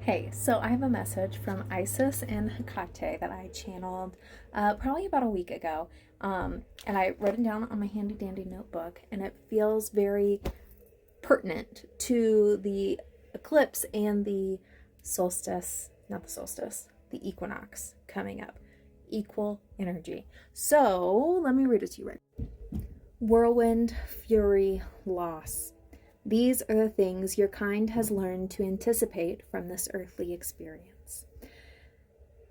Hey, so I have a message from Isis and Hecate that I channeled probably about a week ago. And I wrote it down on my handy dandy notebook, and it feels very pertinent to the eclipse and the solstice, not the solstice, the equinox coming up. Equal energy. So let me read it to you right. Whirlwind, fury, loss. These are the things your kind has learned to anticipate from this earthly experience.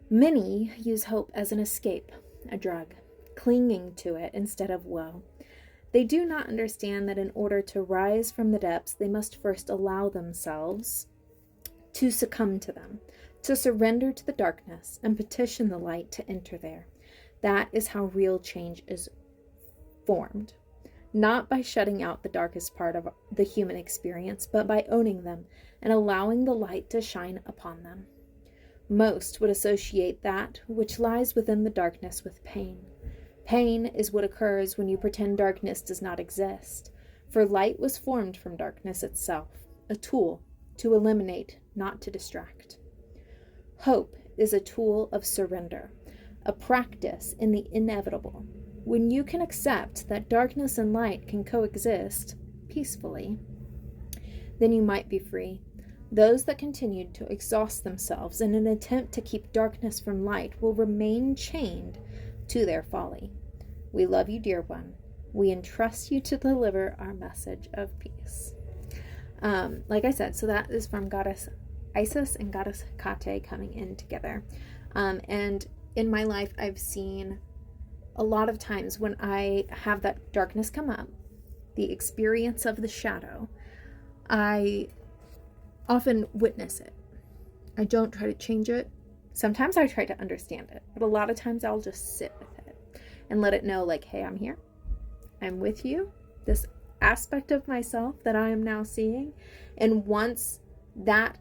Many use hope as an escape, a drug, clinging to it instead of woe. They do not understand that in order to rise from the depths, they must first allow themselves to succumb to them, to surrender to the darkness and petition the light to enter there. That is how real change is formed. Not by shutting out the darkest part of the human experience, but by owning them and allowing the light to shine upon them. Most would associate that which lies within the darkness with pain. Pain is what occurs when you pretend darkness does not exist, for light was formed from darkness itself, a tool to eliminate, not to distract. Hope is a tool of surrender, a practice in the inevitable. When you can accept that darkness and light can coexist peacefully, then you might be free. Those that continue to exhaust themselves in an attempt to keep darkness from light will remain chained to their folly. We love you, dear one. We entrust you to deliver our message of peace. Like I said, so that is from Goddess Isis and Goddess Hecate coming in together. And in my life, I've seen a lot of times when I have that darkness come up, the experience of the shadow, I often witness it. I don't try to change it. Sometimes I try to understand it, but a lot of times I'll just sit with it and let it know, like, hey, I'm here. I'm with you. This aspect of myself that I am now seeing. And once that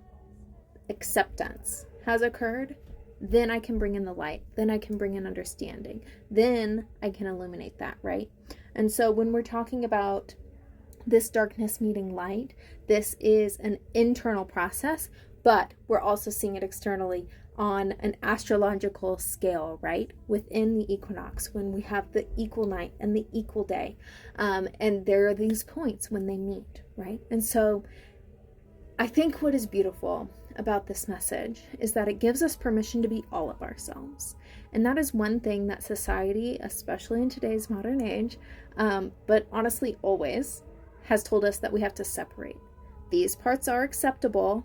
acceptance has occurred, then I can bring in the light. Then I can bring in understanding. Then I can illuminate that, right? And so when we're talking about this darkness meeting light, this is an internal process, but we're also seeing it externally on an astrological scale, right? Within the equinox, when we have the equal night and the equal day. And there are these points when they meet, right? And so I think what is beautiful about this message is that it gives us permission to be all of ourselves. And that is one thing that society, especially in today's modern age, but honestly always, has told us that we have to separate. These parts are acceptable.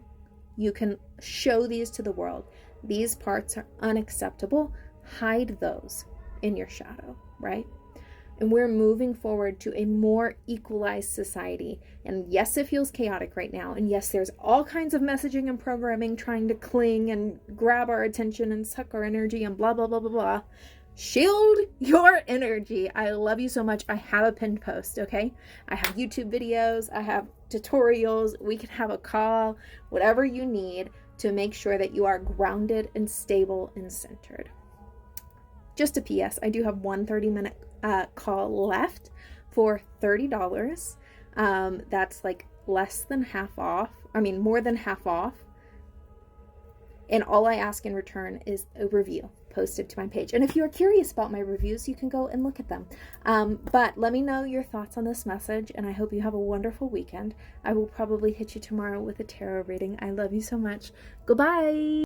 You can show these to the world. These parts are unacceptable. Hide those in your shadow, right? And we're moving forward to a more equalized society. And yes, it feels chaotic right now. And yes, there's all kinds of messaging and programming trying to cling and grab our attention and suck our energy and blah, blah, blah, blah, blah. Shield your energy. I love you so much. I have a pinned post, okay? I have YouTube videos. I have tutorials. We can have a call, whatever you need to make sure that you are grounded and stable and centered. Just a PS, I do have one 30-minute call left for $30. That's like less than half off. More than half off. And all I ask in return is a review posted to my page. And if you are curious about my reviews, you can go and look at them. But let me know your thoughts on this message, and I hope you have a wonderful weekend. I will probably hit you tomorrow with a tarot reading. I love you so much. Goodbye.